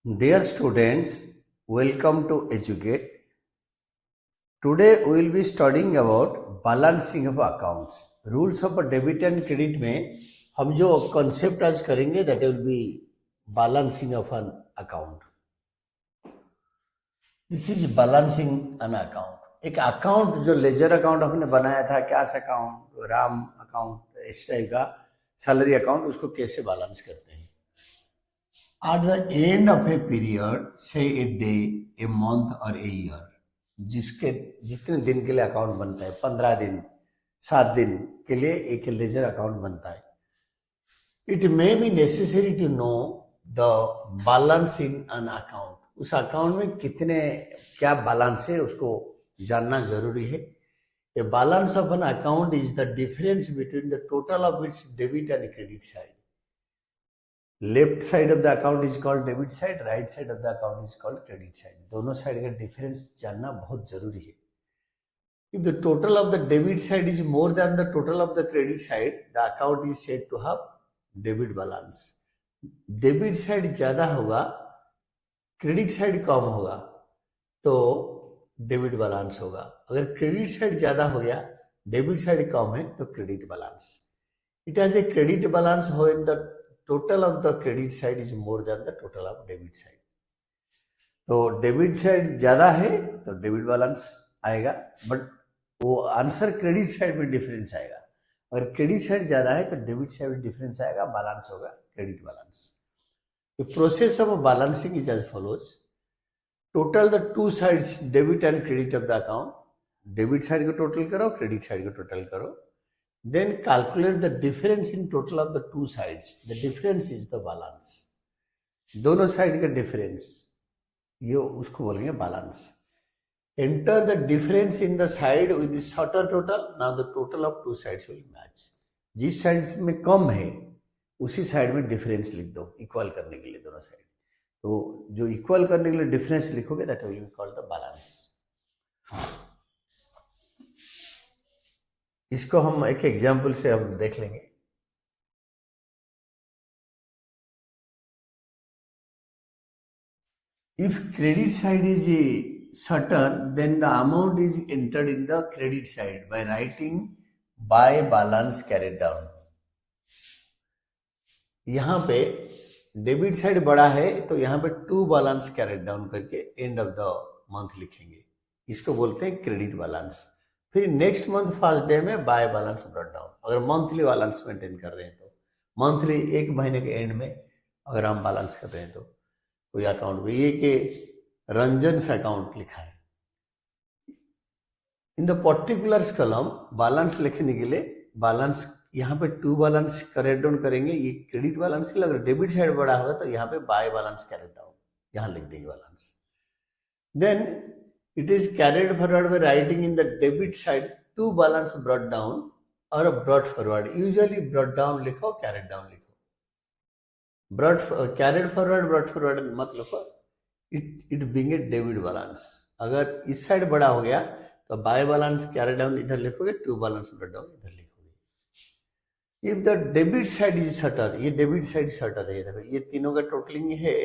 Dear students, welcome to Educate. Today we will be studying about balancing of accounts. Rules of debit and credit में हम जो concept आज करेंगे that will be balancing of an account. This is balancing an account. एक account जो ledger account हमने बनाया था, cash account, RAM account, इस टाइप का salary account, उसको कैसे balance करते हैं? At the end of a period, say a day, a month or a year, जिसके जितने दिन के लिए अकाउंट बनता है, 15 दिन, 7 दिन के लिए एक लेजर अकाउंट बनता है. It may be necessary to know the balance in an account. उस अकाउंट में कितने क्या बैलेंस है उसको जानना जरूरी है. A balance of an account is the difference between the total of its debit and credit side. Left side of the account is called debit side, right side of the account is called credit side. दोनों side का difference जानना बहुत जरूरी है. If the total of the debit side is more than the total of the credit side, the account is said to have debit balance. Debit side ज्यादा होगा, credit side कम होगा, तो डेबिट बैलेंस होगा. अगर क्रेडिट साइड ज्यादा हो गया, debit side कम है, तो credit balance. It has a credit balance when the total of the credit side is more than the total of debit side. तो डेबिट साइड ज्यादा है तो डेबिट बैलेंस आएगा, बट वो आंसर क्रेडिट साइड में difference आएगा. अगर credit side ज्यादा है तो डेबिट साइड में डिफरेंस आएगा, बैलेंस होगा credit balance. The process of balancing is as follows. Total the two sides debit and credit of the account. Debit side को टोटल करो, क्रेडिट साइड को टोटल करो. Then calculate the difference in total of the two sides. The difference is the balance. दोनों side का difference, ये उसको बोलेंगे balance. Enter the difference in the side with the shorter total. Now the total of two sides will match. जिस side में कम है उसी side में डिफरेंस लिख दो इक्वल करने के लिए दोनों साइड. तो जो इक्वल करने के लिए डिफरेंस लिखोगे that will be called the balance. इसको हम एक एग्जाम्पल से हम देख लेंगे. If credit side is shorter then the amount is entered in the credit side by writing by balance carried down. यहां पे डेबिट साइड बड़ा है तो यहां पे टू बैलेंस कैरिड डाउन करके एंड ऑफ द मंथ लिखेंगे. इसको बोलते हैं क्रेडिट बैलेंस. फिर नेक्स्ट मंथ फर्स्ट डे में बाय बैलेंस ब्रॉट डाउन. अगर मंथली बैलेंस मेंटेन कर रहे हैं तो मंथली एक महीने के एंड में अगर हम बैलेंस कर रहे हैं तो कोई अकाउंट में ये कि रंजन अकाउंट लिखा है. In the particulars column balance लिखने के लिए बैलेंस यहाँ पे टू बैलेंस कैरेट डाउन करेंगे. ये क्रेडिट बैलेंस के लिए अगर डेबिट साइड बड़ा होगा तो यहाँ पे बाय बैलेंस कैरेट डाउन यहाँ लिख देंगे balance. Then it is carried forward by writing in the debit side two balance brought down or brought forward. Usually brought down लिखो, carried down लिखो. carried forward brought forward मत लिखो. it being a debit balance. अगर इस side बड़ा हो गया तो बाय बैलेंस कैरी डाउन इधर लिखोगे, टू बैलेंस ब्रॉट डाउन इधर लिखोगे. If the debit side is shorter, ये डेबिट साइड शॉर्टर है. देखो ये तीनों का टोटलिंग है.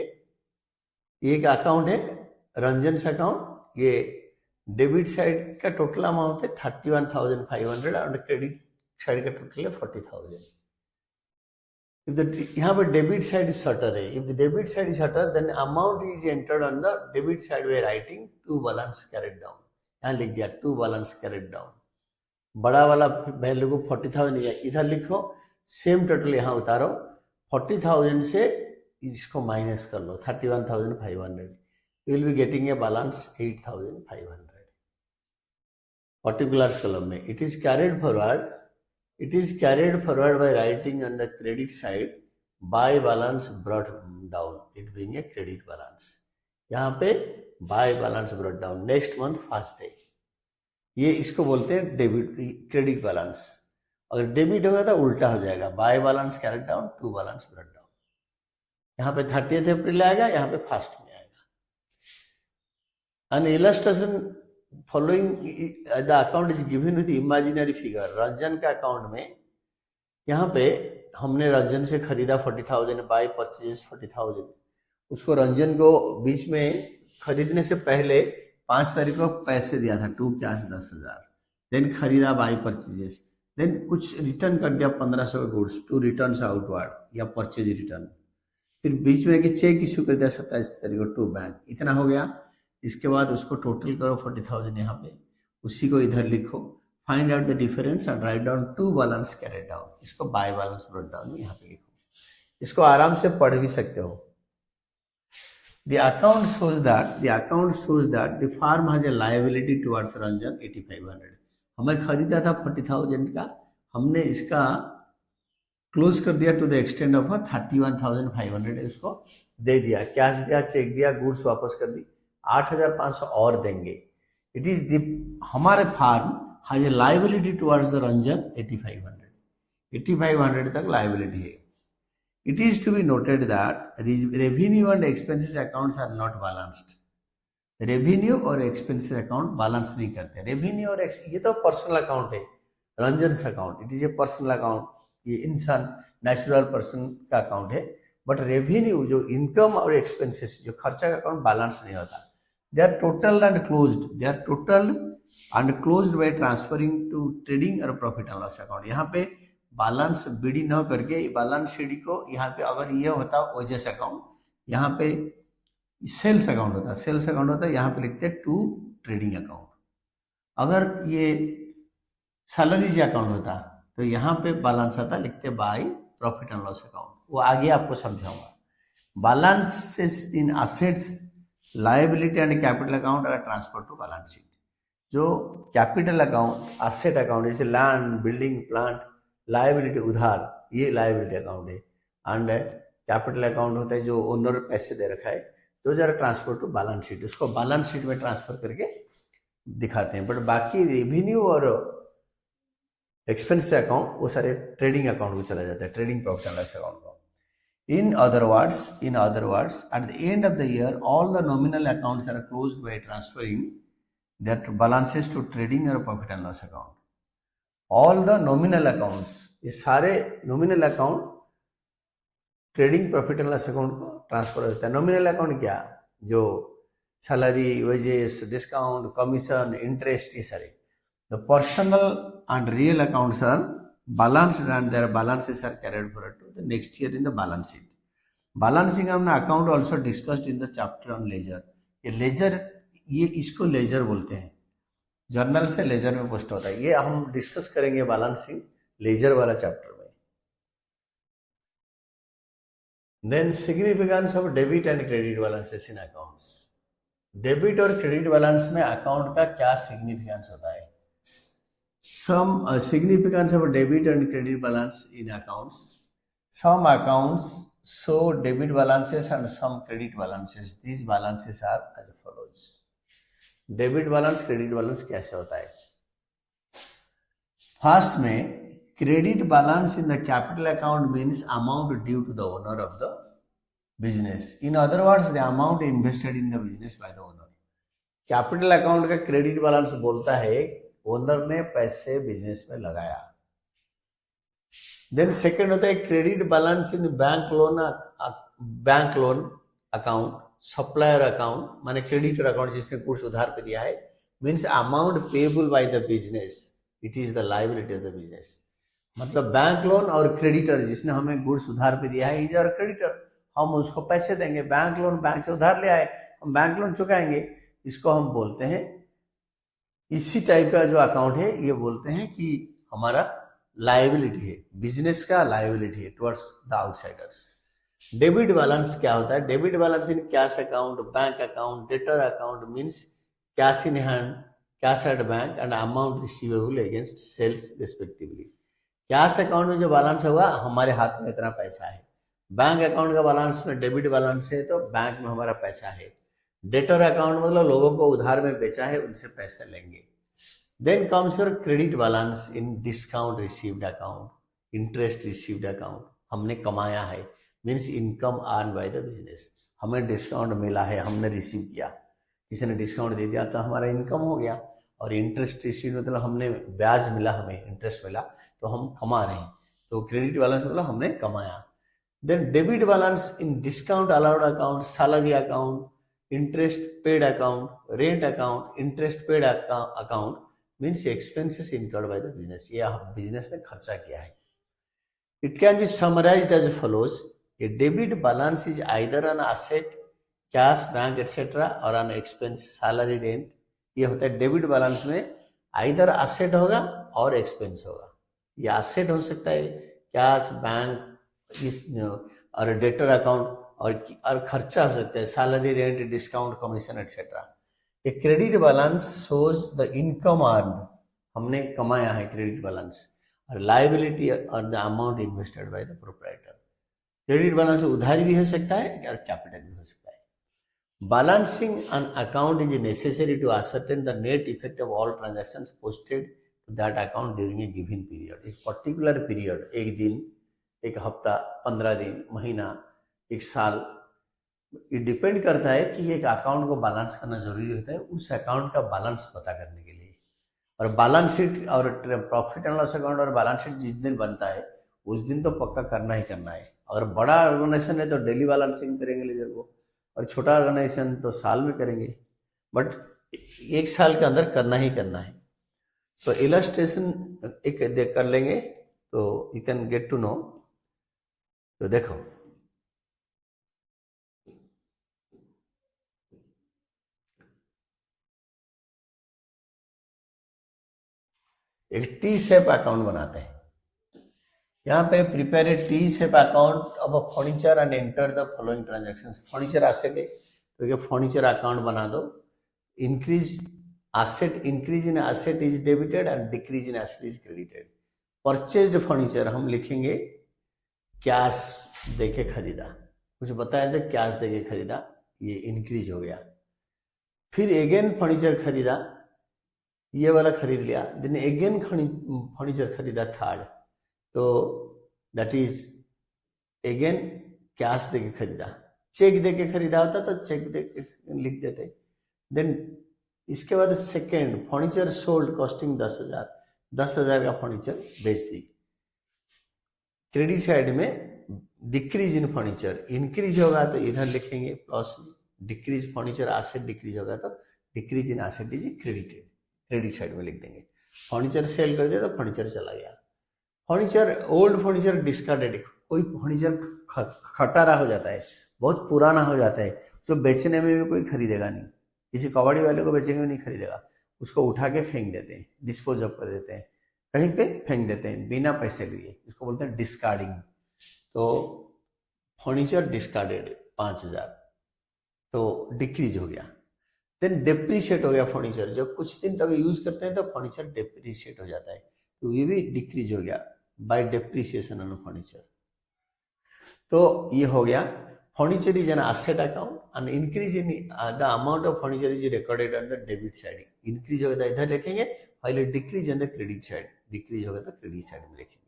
एक अकाउंट है रंजन अकाउंट. ये डेबिट साइड का टोटल अमाउंट है 31,500 और क्रेडिट साइड का टोटल है 40,000. यहाँ पे डेबिट साइड शॉर्टर है. If the debit side is shorter then amount is entered on the debit side by writing to balance carried down. यहाँ लिख दिया टू बैलेंस कैरिड डाउन. बड़ा वाला वैल्यू को 40,000 इधर लिखो, सेम टोटल यहाँ उतारो. 40,000 से इसको माइनस कर लो 31,500. you will be getting a balance 8,500. Particulars column में it is carried forward by writing on the credit side by balance brought down, it being a credit balance. यहाँ पे by balance brought down next month first day. ये इसको बोलते हैं debit credit balance. अगर debit होगा तो उल्टा हो जाएगा, by balance carried down, to balance brought down. यहाँ पे 30th अप्रैल आएगा, यहाँ पे फर्स्ट में आएगा. An illustration following the account is given with imaginary figure. Ranjan का अकाउंट में यहाँ पे हमने रंजन से खरीदा 40,000, बाय परचेज 40,000. उसको रंजन को बीच में खरीदने से पहले 5 तारीख को पैसे दिया था, टू कैश 10,000, देन खरीदा बाई परचेजेस, देन कुछ रिटर्न कर दिया 1500 गुड्स, टू रिटर्न आउटवर्ड या परचेज रिटर्न, फिर बीच में कि चेक इश्यू कर दिया 27 तारीख को टू बैंक, इतना हो गया। इसके बाद उसको टोटल करो 40,000 यहाँ पे, उसी को इधर लिखो, find out the difference and write down to balance carried down, इसको बाय बैलेंस ब्रॉट डाउन यहाँ पे लिखो, इसको आराम से पढ़ भी सकते हो। The account shows that the firm has a liability towards Ranjan 8,500, हमें खरीदा था 40,000 का, हमने इसका क्लोज कर दिया टू द एक्सटेंड ऑफ 31,500, इसको दे दिया, कैश दिया, चेक दिया, गुड्स वापस कर दी, 8,500 और देंगे। इट इज द हमारे firm has a liability towards the Ranjan 8,500 तक लाइबिलिटी है। It is to be noted that revenue and expenses accounts are not balanced, revenue और एक्सपेंसेस अकाउंट बैलेंस नहीं करते। रेवेन्यू और ये तो पर्सनल अकाउंट है, Ranjan account, it is a personal account, ये इंसान नेचुरल पर्सन का अकाउंट है, बट रेवेन्यू जो इनकम और एक्सपेंसेस जो खर्चा का अकाउंट बैलेंस नहीं होता। They are total and closed by transferring to trading और प्रॉफिट एंड लॉस अकाउंट। यहाँ पे बैलेंस बीडी न करके बैलेंस शीट को यहाँ पे अगर ये होता ओजेस अकाउंट, यहाँ पे सेल्स अकाउंट होता, यहाँ पे लिखते टू ट्रेडिंग अकाउंट। अगर ये सैलरीज अकाउंट होता तो यहाँ पे बैलेंस आता, लिखते by profit and loss account, वो आगे आपको समझाऊंगा। Balances in assets, liability and capital account are transfer to balance sheet. जो कैपिटल अकाउंट, असेट अकाउंट जैसे लैंड, बिल्डिंग, प्लांट, लायबिलिटी उधार, ये लायबिलिटी अकाउंट है, एंड कैपिटल अकाउंट होता है जो ओनर पैसे दे रखा है, तो जरा ट्रांसफर टू बैलेंस शीट, उसको बैलेंस शीट में ट्रांसफर करके दिखाते हैं। बट बाकी रेवेन्यू और एक्सपेंस अकाउंट वो सारे ट्रेडिंग अकाउंट में चला जाता है, trading profit and loss account को। In other words, at the end of the year, all the nominal accounts are closed by transferring that balances to trading or profit and loss account. All the nominal accounts, ये सारे nominal account trading profit and loss account को transfer होता है। Nominal account क्या, जो salary, wages, discount, commission, interest, ये सारे। The personal and real accounts are balanced and their balances are carried forward to the next year in the balance sheet. Balancing हमने account also discussed in the chapter on ledger. ये laser, ये इसको laser बोलते हैं, journal से laser में post होता है, ये हम डिस्कस करेंगे बैलेंसिंग लेजर वाला चैप्टर में। Then significance of debit and credit balances in accounts. Debit और क्रेडिट बैलेंस में अकाउंट का क्या सिग्निफिकेंस होता है? Some significance of debit and credit balance in accounts. Some accounts show debit balances and some credit balances. These balances are as follows. Debit balance, credit balance कैसे होता है? First में credit balance in the capital account means amount due to the owner of the business. In other words, the amount invested in the business by the owner. Capital account का credit balance बोलता है owner ने पैसे business में लगाया। Then second होता है credit balance इन bank loan account, supplier account, माने क्रेडिटर अकाउंट जिसने गुड्स उधार पे दिया है, means amount payable by the business, it is the liability of the business. मतलब बैंक लोन और क्रेडिटर जिसने हमें गुड्स उधार पे दिया है, इज आवर क्रेडिटर, हम उसको पैसे देंगे। बैंक लोन, बैंक से उधार ले आए, हम बैंक लोन चुकाएंगे, इसको हम बोलते हैं, इसी टाइप का जो अकाउंट है ये बोलते हैं कि हमारा लायबिलिटी है, बिजनेस का लायबिलिटी है towards the outsiders. Debit balance क्या होता है? Debit balance in cash account, bank account, debtor account means cash in hand, cash at bank and amount receivable against sales respectively. Cash account में जो balance होगा, हमारे हाथ में इतना पैसा है। बैंक अकाउंट का बैलेंस में डेबिट बैलेंस है तो बैंक में हमारा पैसा है। डेटर अकाउंट मतलब लोगों को उधार में बेचा है, उनसे पैसे लेंगे। Then comes your credit balance in discount received account, interest received account, हमने कमाया है, means income earn by the business, हमें डिस्काउंट मिला है, हमने रिसीव किया, किसी ने डिस्काउंट दे दिया तो हमारा इनकम हो गया। और इंटरेस्ट रिसीव मतलब हमने ब्याज मिला, हमें इंटरेस्ट मिला, तो हम कमा रहे हैं, तो क्रेडिट बैलेंस मतलब हमने कमाया। Then debit balance in discount allowed account, salary account, interest paid account, rent account, interest paid account means expenses incurred by the business. ये business ने खर्चा किया है. It can be summarized as follows. A debit balance is either an asset, cash, bank, etc. or an expense, salary, rent. ये होता है debit balance में either asset होगा और एक्सपेंस होगा. ये एसेट हो सकता है कैश, बैंक, इस और डेटर अकाउंट और खर्चा हो सकता है salary, rent, discount, commission etcetera. A credit balance shows the income earn, हमने कमाया है क्रेडिट बैलेंस, और लायबिलिटी और the amount invested by the proprietor. Credit balance उधारी भी हो सकता है और कैपिटल भी हो सकता है. Balancing an account is necessary to ascertain the net effect of all transactions posted to that account during a given period. एक particular period, एक दिन, एक हफ्ता, 15 दिन, महीना, एक साल, ये डिपेंड करता है कि एक अकाउंट को बैलेंस करना जरूरी होता है उस अकाउंट का बैलेंस पता करने के लिए. और बैलेंस शीट और प्रॉफिट एंड लॉस अकाउंट और बैलेंस शीट जिस दिन बनता है उस दिन तो पक्का करना ही करना है. और बड़ा ऑर्गेनाइजेशन है तो डेली बैलेंसिंग करेंगे लीजर को, और छोटा ऑर्गेनाइजेशन तो साल में करेंगे, बट एक साल के अंदर करना ही करना है. तो इलस्ट्रेशन एक देख कर लेंगे तो you can get to know. तो देखो एक टी शेप अकाउंट बनाते हैं. यहाँ पे prepare a T shape account of a furniture and enter the following transactions. Furniture asset है तो ये फर्नीचर अकाउंट बना दो. Increase asset, increase in asset is debited and decrease in asset is credited. Purchased furniture हम लिखेंगे cash देके खरीदा, कुछ बताया था कैश देके खरीदा, ये इंक्रीज हो गया. फिर अगेन फर्नीचर खरीदा, ये वाला खरीद लिया, देन अगेन फर्नीचर खरीदा थर्ड, तो दैट इज अगेन कैश देके खरीदा. चेक देके खरीदा होता तो चेक देके लिख देते. देन इसके बाद सेकेंड फर्नीचर सोल्ड कॉस्टिंग 10,000, 10,000 का फर्नीचर बेच दी. क्रेडिट साइड में डिक्रीज इन फर्नीचर, इंक्रीज होगा तो इधर लिखेंगे plus, decrease furniture asset decrease होगा तो decrease in asset is credited, credit side में लिख देंगे. फर्नीचर सेल कर दिया तो फर्नीचर चला गया. फर्नीचर ओल्ड फर्नीचर डिस्कार्डेड, कोई फर्नीचर खटारा हो जाता है, बहुत पुराना हो जाता है, जो बेचने में भी कोई खरीदेगा नहीं, किसी कबाड़ी वाले को बेचेंगे भी नहीं खरीदेगा, उसको उठा के फेंक देते हैं, डिस्पोज ऑफ कर देते हैं, कहीं पे फेंक देते हैं बिना पैसे लिए, इसको बोलते हैं डिस्कार्डिंग. तो फर्नीचर डिस्कार्डेड 5,000 तो डिक्रीज हो गया. देन डेप्रीशिएट हो गया फर्नीचर, जब कुछ दिन तक यूज करते हैं तो फर्नीचर डेप्रीशिएट हो जाता है, तो ये भी डिक्रीज हो गया बाय डेप्रीसिएशन ऑन फर्नीचर. तो ये हो गया furniture is an asset account and increase in the amount of furniture is recorded on the debit side. Increase होगा तो इधर लिखेंगे, पहले decrease on the credit side, decrease होगा तो क्रेडिट साइड में लिखेंगे.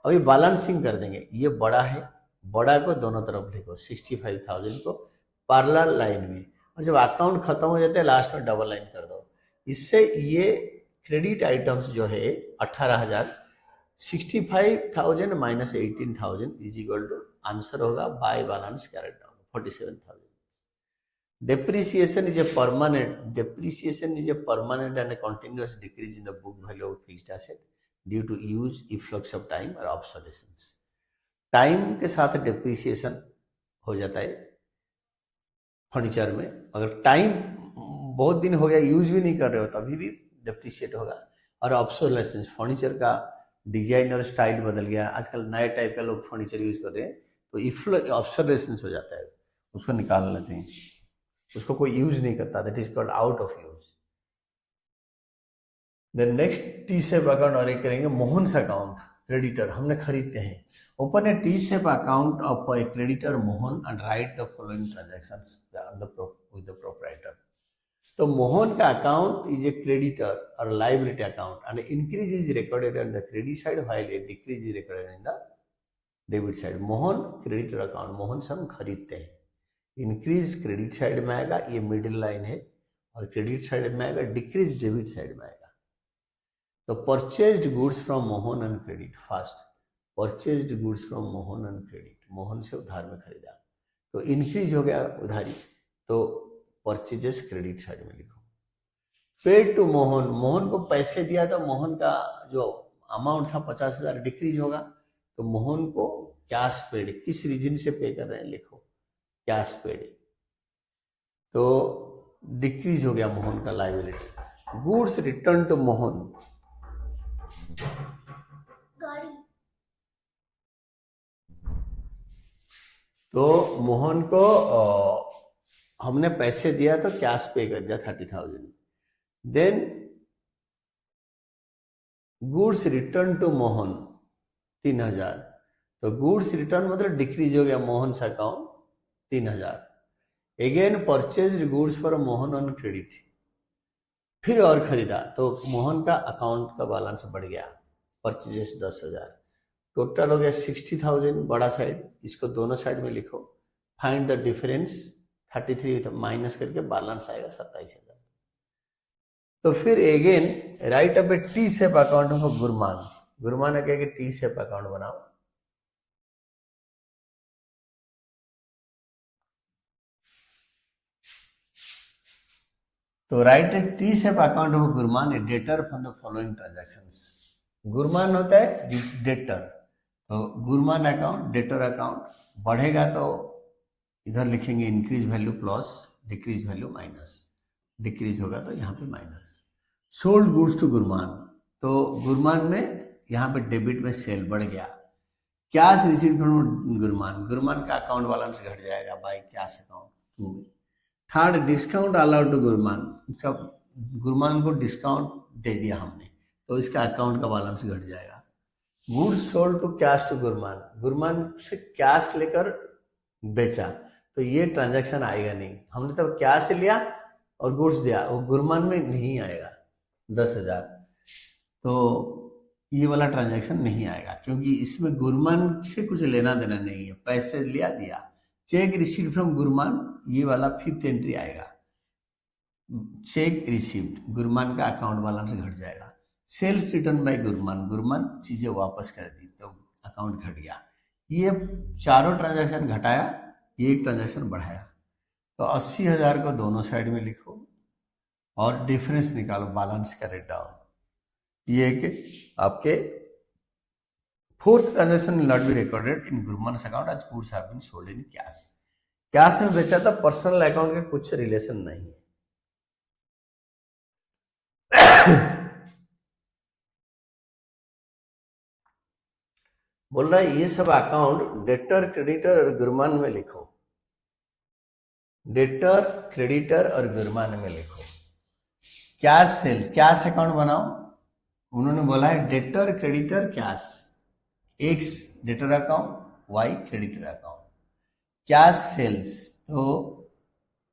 अभी बैलेंसिंग कर देंगे, ये बड़ा है, बड़ा को दोनों तरफ लिखो, 65,000 को पैरेलल लाइन में, और जब अकाउंट खत्म हो जाता है लास्ट में डबल लाइन कर दो. इससे ये क्रेडिट आइटम्स जो है 18,000, 65,000 minus 18,000 is equal to answer होगा by balance carried down 47,000. Depreciation is a permanent and a continuous decrease in the book value of fixed asset due to use, efflux of time or obsolescence. Time के साथ depreciation हो जाता है furniture में. अगर time बहुत दिन हो गया यूज भी नहीं कर रहे हो तभी भी डेप्रिशिएट होगा. और ऑब्सोलेसेंस, फर्नीचर का डिजाइन और स्टाइल बदल गया, आजकल नए टाइप का लोग फर्नीचर यूज कर रहे हैं, तो ऑब्सोलेसेंस हो जाता है, उसको निकाल लेते हैं, उसको कोई यूज नहीं करता, that is called out of use. Then next T shape account और एक करेंगे मोहन्स अकाउंट. क्रेडिटर हमने खरीदते हैं. Open a T shape account of a creditor Mohan and write the following transactions with the proprietor. तो मोहन का अकाउंट इज ए क्रेडिटर और liability account and increase is recorded on the credit side while a decrease is recorded in the debit side. Mohan creditor account, Mohan से हम खरीदते हैं. Increase credit side में आएगा, ये मिडिल लाइन है, और क्रेडिट साइड में आएगा, डिक्रीज डेबिट साइड में आएगा. तो purchased goods from Mohan and credit, first purchased goods from Mohan and credit, Mohan से उधार में खरीदा, तो इंक्रीज हो गया उधारी, तो परचेजेस क्रेडिट साइड में लिखो। पेड टू मोहन, मोहन को पैसे दिया तो मोहन का जो अमाउंट था 50,000 डिक्रीज होगा, तो मोहन को कैश पेड, किस रीजन से पे कर रहे हैं लिखो, कैश पेड, तो डिक्रीज हो गया मोहन का liability. Goods return to Mohan, गाड़ी, तो मोहन को हमने पैसे दिया तो कैश पे कर दिया 30,000। Then goods return to Mohan 3,000, तो गुड्स रिटर्न मतलब डिक्रीज हो गया मोहन से account 3,000। Again purchase goods for Mohan on credit, फिर और खरीदा तो मोहन का अकाउंट का बैलेंस बढ़ गया, परचेजेस 10,000, टोटल हो गया 60,000 बड़ा साइड, इसको दोनों साइड में लिखो। फाइंड द डिफरेंस, 33 माइनस करके बैलेंस आएगा 27,000। तो फिर again write up a T shape account of Gurman, Gurman ने कहा कि टी शेप अकाउंट बनाओ, तो write a T shape account of Gurman a debtor from the following transactions. Gurman होता है डेटर, तो गुरमान अकाउंट डेटर अकाउंट बढ़ेगा तो इधर लिखेंगे increase value plus, decrease value minus, decrease होगा तो यहाँ पे minus. Sold goods to Gurman, तो गुरमान में यहाँ पे डेबिट में सेल बढ़ गया। Cash receive from Gurman, Gurman का अकाउंट बैलेंस घट जाएगा बाय कैश अकाउंट 2 में। Third discount allowed to Gurman, उसका गुरमान को डिस्काउंट दे दिया हमने तो इसका अकाउंट का बैलेंस घट जाएगा। Goods sold to cash to Gurman, Gurman से कैश लेकर बेचा तो ये ट्रांजैक्शन आएगा नहीं, हमने तो कैश लिया और गुड्स दिया, वो गुरमान में नहीं आएगा 10,000, तो ये वाला ट्रांजैक्शन नहीं आएगा क्योंकि इसमें गुरमान से कुछ लेना देना नहीं है, पैसे लिया दिया। चेक रिसीव्ड फ्रॉम गुरमान, ये वाला 5th एंट्री आएगा, चेक रिसीव्ड, गुरमान का अकाउंट बैलेंस घट जाएगा। Sales return bye Gurman, Gurman चीजें वापस कर दी तो अकाउंट घट गया। ये चारों ट्रांजैक्शन घटाया, ये एक ट्रांजैक्शन बढ़ाया, तो 80,000 को दोनों साइड में लिखो और डिफरेंस निकालो, बैलेंस करे डाउन। ये कि आपके fourth transaction will not be recorded in Gurman's account as goods have been sold in cash. Cash में बेचा था, पर्सनल अकाउंट के कुछ रिलेशन नहीं है। बोल रहा है ये सब अकाउंट डेटर, क्रेडिटर और गुरमान में लिखो, डेटर, क्रेडिटर और गुरमान में लिखो। कैश सेल्स, कैश अकाउंट बनाओ, उन्होंने बोला है debtor, creditor, cash, X debtor account, Y creditor account. Cash sales तो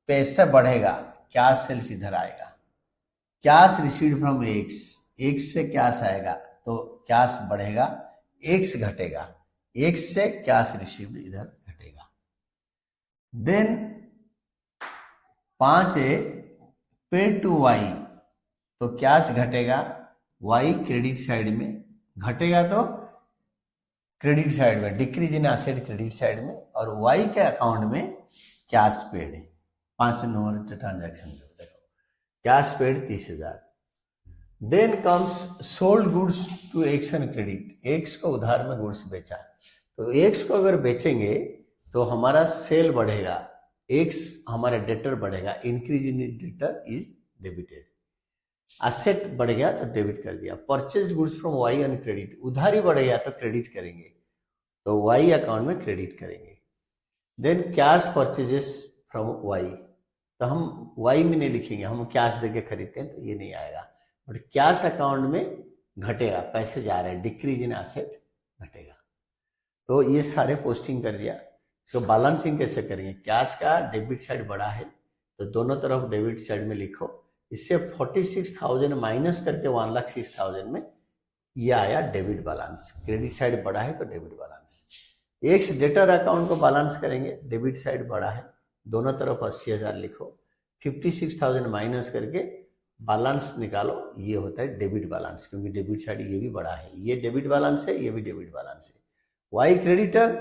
पैसा बढ़ेगा, कैश सेल्स इधर आएगा। Cash received from X, X से कैश आएगा तो कैश बढ़ेगा, एक्स घटेगा, एक्स से कैश रिसीव्ड इधर घटेगा। देन 5 है पेड टू वाई, तो कैश घटेगा, वाई क्रेडिट साइड में घटेगा तो क्रेडिट साइड में, decrease in asset credit side में, और वाई के अकाउंट में कैश पेड है। 5 नंबर ट्रांजैक्शन देखो, cash paid 30,000। Then comes sold goods to X and credit, X को उधार में गुड्स बेचा, तो एक्स को अगर बेचेंगे तो हमारा सेल बढ़ेगा, एक्स हमारा डेटर बढ़ेगा, increase in debtor is debited. Asset बढ़ गया तो डेबिट कर दिया। Purchase goods from Y and credit, उधारी बढ़ गया तो क्रेडिट करेंगे, तो वाई अकाउंट में क्रेडिट करेंगे। Then cash purchases from Y, तो हम वाई में नहीं लिखेंगे, हम कैश देके खरीदते हैं तो ये नहीं आएगा, बट कैश अकाउंट में घटेगा, पैसे जा रहे हैं, डिक्रीज इन एसेट घटेगा। तो ये सारे पोस्टिंग कर दिया। इसको बैलेंसिंग कैसे करेंगे, कैश का डेबिट साइड बड़ा है तो दोनों तरफ डेबिट साइड में लिखो। इससे 46,000 माइनस करके 1,06,000 में ये आया डेबिट बैलेंस, क्रेडिट साइड बड़ा है तो debit balance. X debtor account को बैलेंस करेंगे, डेबिट साइड बड़ा है, दोनों तरफ 80,000 लिखो, 56,000 माइनस करके बैलेंस निकालो, ये होता है डेबिट बैलेंस, क्योंकि डेबिट साइड ये भी बड़ा है, ये डेबिट बैलेंस है, ये भी डेबिट बैलेंस है। वाई क्रेडिटर,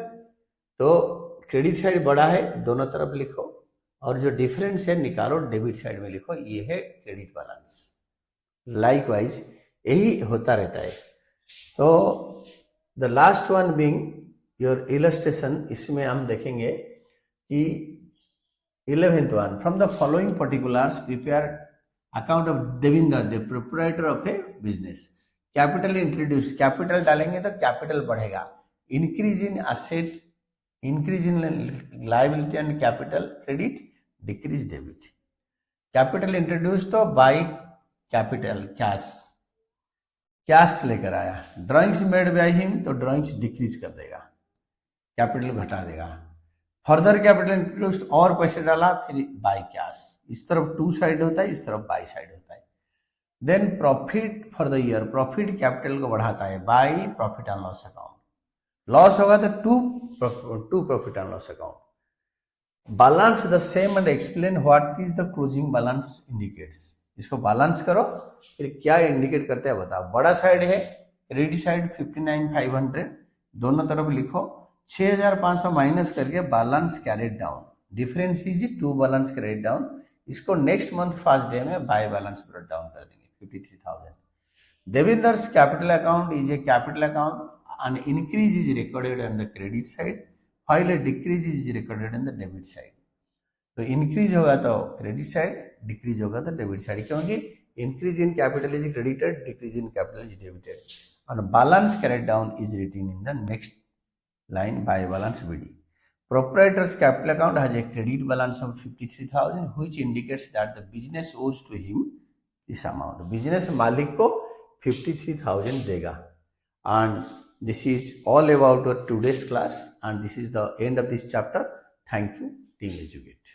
तो क्रेडिट साइड बड़ा है, दोनों तरफ लिखो, और जो डिफरेंस है निकालो, डेबिट साइड में लिखो, ये है क्रेडिट बैलेंस। लाइकवाइज यही होता रहता है। तो the last one being your illustration, इसमें हम देखेंगे कि 11th one, from the following particulars prepare account of Devinder, the proprietor of a business. Capital introduce, capital डालेंगे तो कैपिटल बढ़ेगा, increase in asset, increase in liability and capital credit, decrease debit. Capital introduce तो by capital cash, cash लेकर आया। Drawings made by him तो drawings decrease कर देगा, capital घटा देगा। फर्दर कैपिटल इंट्रोड्यूस्ड और पैसे डाला, फिर बाय कैश, इस तरफ टू साइड होता है, इस तरफ बाय साइड होता है। Then profit for the year, profit capital को बढ़ाता है by profit and loss account, loss होगा तो to profit and loss account. Balance the same and explain what is the closing balance indicates. इसको balance करो, फिर क्या इंडिकेट करते हैं बताओ। बड़ा साइड है क्रेडिट साइड 59,500, दोनों तरफ लिखो, 6,500 माइनस करके balance carried down, difference is to balance carried down. इसको नेक्स्ट मंथ फर्स्ट डे में बाय बैलेंस ब्रॉट डाउन कर देंगे 53,000। Devinder's capital account is a capital account, an increase is recorded on the credit side while a decrease is recorded on the debit side। तो increase होगा तो credit side, decrease होगा तो debit side, क्योंकि increase in capital is credited, decrease in capital is debited, और balance carried down is written in the next line by balance BD। Proprietor's capital account has a credit balance of 53,000 which indicates that the business owes to him this amount। business मालिक को 53,000 देगा। and this is all about our today's class and this is the end of this chapter। thank you, Team Educate।